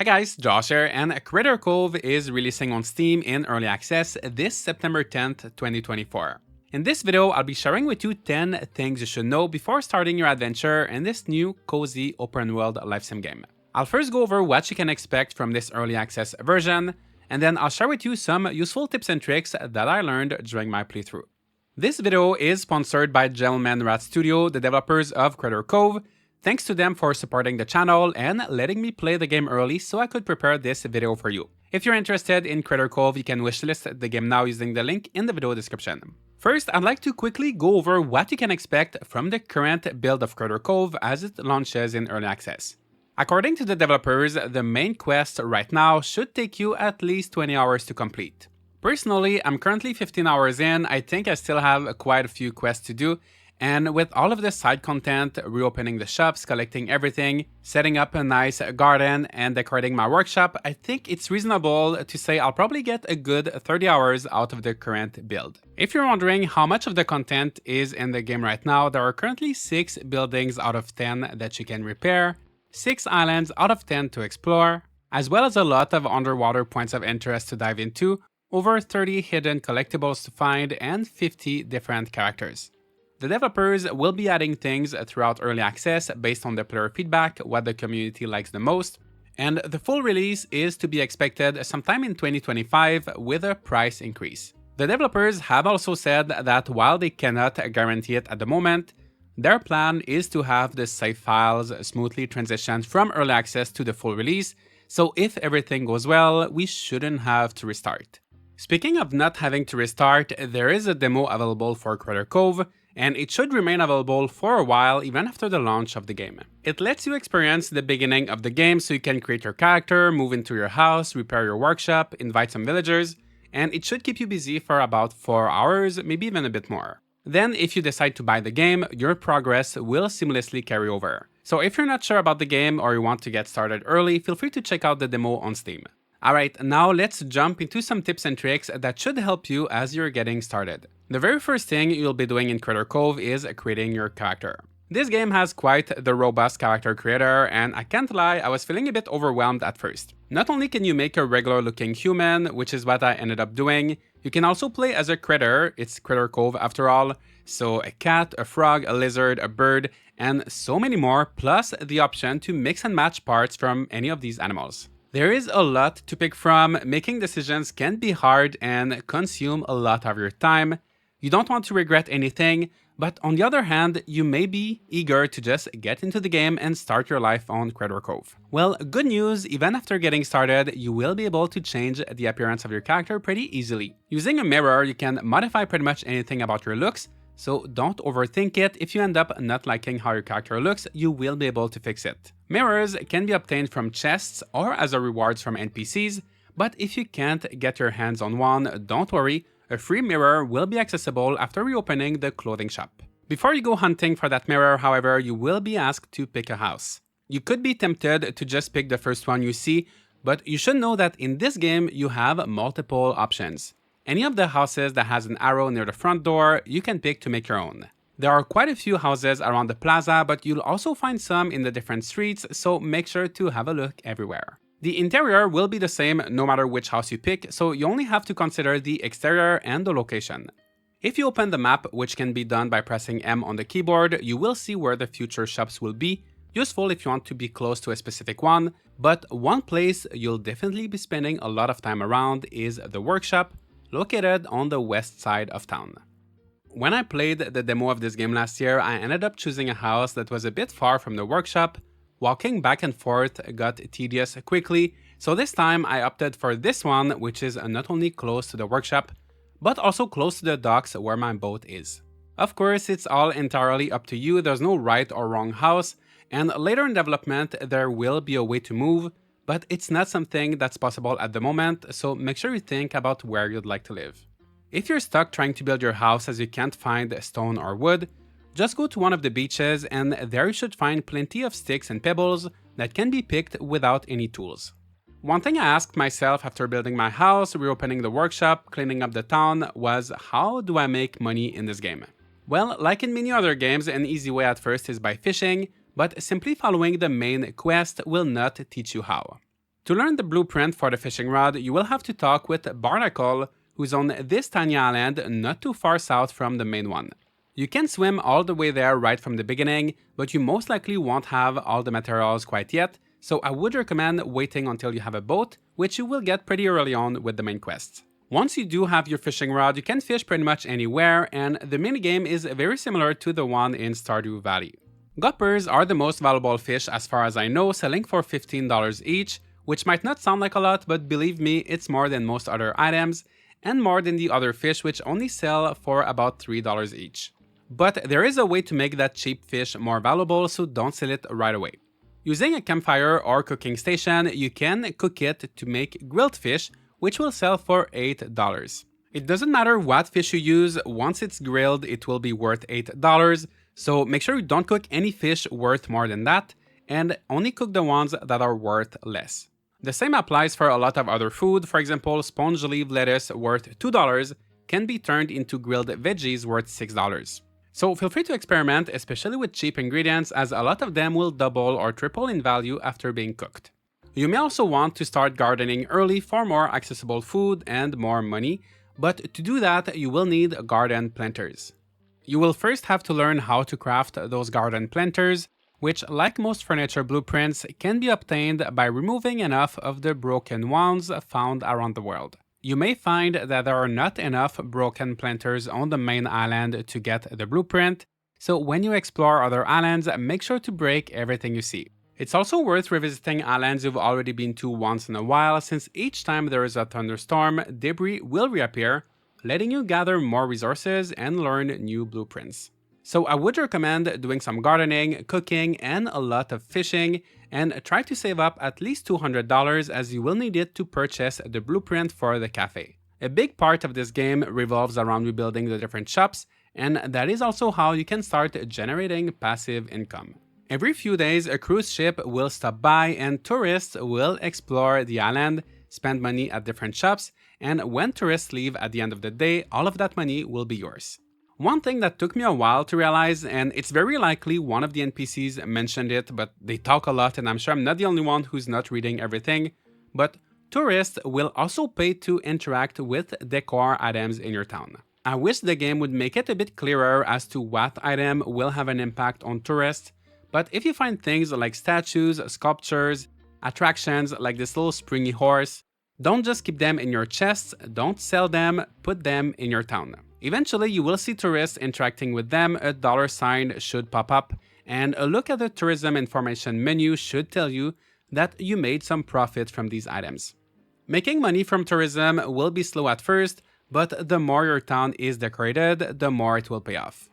guys, Josh here, and Critter Cove is releasing on Steam in early access this September 10th, 2024. In this video, I'll be sharing with you 10 things you should know before starting your adventure in this new cozy open world life sim game. I'll first go over what you can expect from this early access version, and then I'll share with you some useful tips and tricks that I learned during my playthrough. This video is sponsored by Gentleman Rat Studio, the developers of Critter Cove. Thanks to them for supporting the channel and letting me play the game early so I could prepare this video for you. If you're interested in Critter Cove, you can wishlist the game now using the link in the video description. First, I'd like to quickly go over what you can expect from the current build of Critter Cove as it launches in early access. According to the developers, the main quest right now should take you at least 20 hours to complete. Personally, I'm currently 15 hours in. I think I still have quite a few quests to do. And with all of the side content, reopening the shops, collecting everything, setting up a nice garden, and decorating my workshop, I think it's reasonable to say I'll probably get a good 30 hours out of the current build. If you're wondering how much of the content is in the game right now, there are currently 6 buildings out of 10 that you can repair, 6 islands out of 10 to explore, as well as a lot of underwater points of interest to dive into, over 30 hidden collectibles to find, and 50 different characters. The developers will be adding things throughout early access based on the player feedback, what the community likes the most, and the full release is to be expected sometime in 2025 with a price increase. The developers have also said that while they cannot guarantee it at the moment, their plan is to have the save files smoothly transition from early access to the full release, so if everything goes well, we shouldn't have to restart. Speaking of not having to restart, there is a demo available for Critter Cove, and it should remain available for a while even after the launch of the game. It lets you experience the beginning of the game so you can create your character, move into your house, repair your workshop, invite some villagers, and it should keep you busy for about 4 hours, maybe even a bit more. Then if you decide to buy the game, your progress will seamlessly carry over. So if you're not sure about the game or you want to get started early, feel free to check out the demo on Steam. Alright, now let's jump into some tips and tricks that should help you as you're getting started. The very first thing you'll be doing in Critter Cove is creating your character. This game has quite the robust character creator, and I can't lie, I was feeling a bit overwhelmed at first. Not only can you make a regular looking human, which is what I ended up doing, you can also play as a critter, it's Critter Cove after all, so a cat, a frog, a lizard, a bird, and so many more, plus the option to mix and match parts from any of these animals. There is a lot to pick from, making decisions can be hard and consume a lot of your time. You don't want to regret anything, but on the other hand, you may be eager to just get into the game and start your life on Critter Cove. Well, good news, even after getting started, you will be able to change the appearance of your character pretty easily. Using a mirror, you can modify pretty much anything about your looks, so don't overthink it. If you end up not liking how your character looks, you will be able to fix it. Mirrors can be obtained from chests or as a rewards from NPCs, but if you can't get your hands on one, don't worry, a free mirror will be accessible after reopening the clothing shop. Before you go hunting for that mirror, however, you will be asked to pick a house. You could be tempted to just pick the first one you see, but you should know that in this game you have multiple options. Any of the houses that has an arrow near the front door, you can pick to make your own. There are quite a few houses around the plaza, but you'll also find some in the different streets, so make sure to have a look everywhere. The interior will be the same no matter which house you pick, so you only have to consider the exterior and the location. If you open the map, which can be done by pressing M on the keyboard, you will see where the future shops will be, useful if you want to be close to a specific one, but one place you'll definitely be spending a lot of time around is the workshop, located on the west side of town. When I played the demo of this game last year, I ended up choosing a house that was a bit far from the workshop. Walking back and forth got tedious quickly, so this time I opted for this one, which is not only close to the workshop, but also close to the docks where my boat is. Of course, it's all entirely up to you, there's no right or wrong house, and later in development there will be a way to move, but it's not something that's possible at the moment, so make sure you think about where you'd like to live. If you're stuck trying to build your house as you can't find stone or wood, just go to one of the beaches and there you should find plenty of sticks and pebbles that can be picked without any tools. One thing I asked myself after building my house, reopening the workshop, cleaning up the town was, how do I make money in this game? Well, like in many other games, an easy way at first is by fishing, but simply following the main quest will not teach you how. To learn the blueprint for the fishing rod, you will have to talk with Barnacle, who's on this tiny island not too far south from the main one. You can swim all the way there right from the beginning, but you most likely won't have all the materials quite yet, so I would recommend waiting until you have a boat, which you will get pretty early on with the main quest. Once you do have your fishing rod, you can fish pretty much anywhere, and the minigame is very similar to the one in Stardew Valley. Guppers are the most valuable fish as far as I know, selling for $15 each, which might not sound like a lot, but believe me, it's more than most other items, and more than the other fish which only sell for about $3 each. But there is a way to make that cheap fish more valuable, so don't sell it right away. Using a campfire or cooking station, you can cook it to make grilled fish, which will sell for $8. It doesn't matter what fish you use, once it's grilled it will be worth $8, so make sure you don't cook any fish worth more than that, and only cook the ones that are worth less. The same applies for a lot of other food. For example, sponge leaf lettuce worth $2 can be turned into grilled veggies worth $6. So feel free to experiment, especially with cheap ingredients, as a lot of them will double or triple in value after being cooked. You may also want to start gardening early for more accessible food and more money, but to do that you will need garden planters. You will first have to learn how to craft those garden planters, which, like most furniture blueprints, can be obtained by removing enough of the broken ones found around the world. You may find that there are not enough broken planters on the main island to get the blueprint, so when you explore other islands, make sure to break everything you see. It's also worth revisiting islands you've already been to once in a while, since each time there is a thunderstorm, debris will reappear, letting you gather more resources and learn new blueprints. So I would recommend doing some gardening, cooking, and a lot of fishing, and try to save up at least $200 as you will need it to purchase the blueprint for the cafe. A big part of this game revolves around rebuilding the different shops, and that is also how you can start generating passive income. Every few days, a cruise ship will stop by and tourists will explore the island, spend money at different shops, and when tourists leave at the end of the day, all of that money will be yours. One thing that took me a while to realize, and it's very likely one of the NPCs mentioned it, but they talk a lot and I'm sure I'm not the only one who's not reading everything, but tourists will also pay to interact with decor items in your town. I wish the game would make it a bit clearer as to what item will have an impact on tourists, but if you find things like statues, sculptures, attractions like this little springy horse, don't just keep them in your chests, don't sell them, put them in your town. Eventually, you will see tourists interacting with them, a dollar sign should pop up, and a look at the tourism information menu should tell you that you made some profit from these items. Making money from tourism will be slow at first, but the more your town is decorated, the more it will pay off.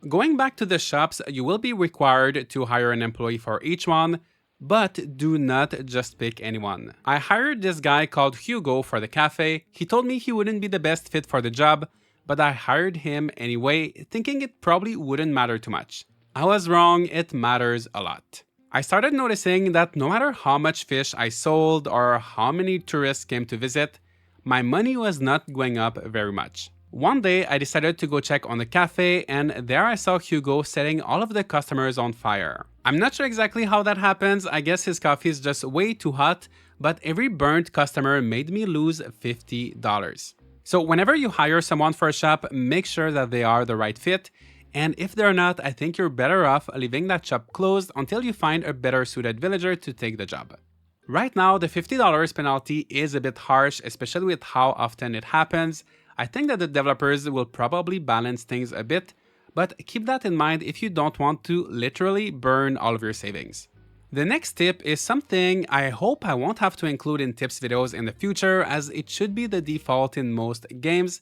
Going back to the shops, you will be required to hire an employee for each one, but do not just pick anyone. I hired this guy called Hugo for the cafe. He told me he wouldn't be the best fit for the job, but I hired him anyway, thinking it probably wouldn't matter too much. I was wrong, it matters a lot. I started noticing that no matter how much fish I sold or how many tourists came to visit, my money was not going up very much. One day I decided to go check on the cafe, and there I saw Hugo setting all of the customers on fire. I'm not sure exactly how that happens, I guess his coffee is just way too hot, but every burnt customer made me lose $50. So whenever you hire someone for a shop, make sure that they are the right fit, and if they're not, I think you're better off leaving that shop closed until you find a better suited villager to take the job. Right now, the $50 penalty is a bit harsh, especially with how often it happens. I think that the developers will probably balance things a bit, but keep that in mind if you don't want to literally burn all of your savings. The next tip is something I hope I won't have to include in tips videos in the future, as it should be the default in most games,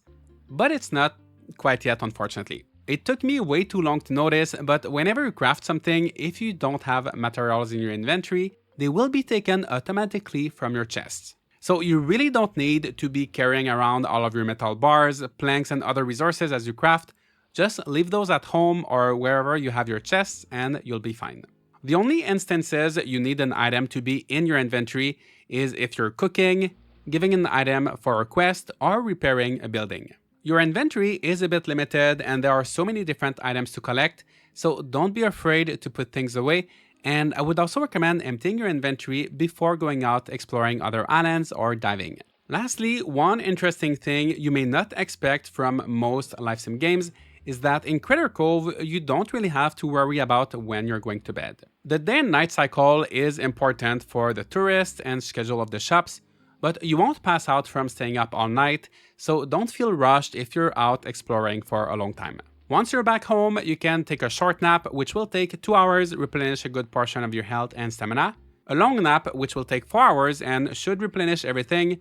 but it's not quite yet, unfortunately. It took me way too long to notice, but whenever you craft something, if you don't have materials in your inventory, they will be taken automatically from your chests. So you really don't need to be carrying around all of your metal bars, planks, and other resources as you craft. Just leave those at home or wherever you have your chests and you'll be fine. The only instances you need an item to be in your inventory is if you're cooking, giving an item for a quest, or repairing a building. Your inventory is a bit limited and there are so many different items to collect, so don't be afraid to put things away, And I would also recommend emptying your inventory before going out exploring other islands or diving. Lastly, one interesting thing you may not expect from most life sim games is that in Critter Cove, you don't really have to worry about when you're going to bed. The day and night cycle is important for the tourists and schedule of the shops, but you won't pass out from staying up all night, so don't feel rushed if you're out exploring for a long time. Once you're back home, you can take a short nap, which will take 2 hours, replenish a good portion of your health and stamina, a long nap, which will take 4 hours and should replenish everything,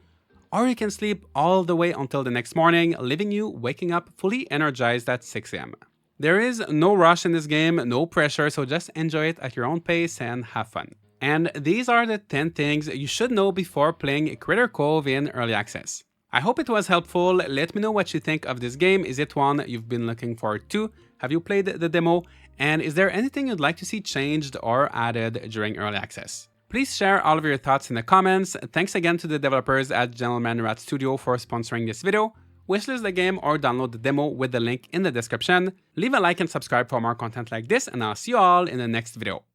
or you can sleep all the way until the next morning, leaving you waking up fully energized at 6 am. There is no rush in this game, no pressure, so just enjoy it at your own pace and have fun. And these are the 10 things you should know before playing Critter Cove in Early Access. I hope it was helpful. Let me know what you think of this game. Is it one you've been looking forward to? Have you played the demo? And is there anything you'd like to see changed or added during Early Access? Please share all of your thoughts in the comments. Thanks again to the developers at Gentleman Rat Studio for sponsoring this video. Wishlist the game or download the demo with the link in the description. Leave a like and subscribe for more content like this, and I'll see you all in the next video.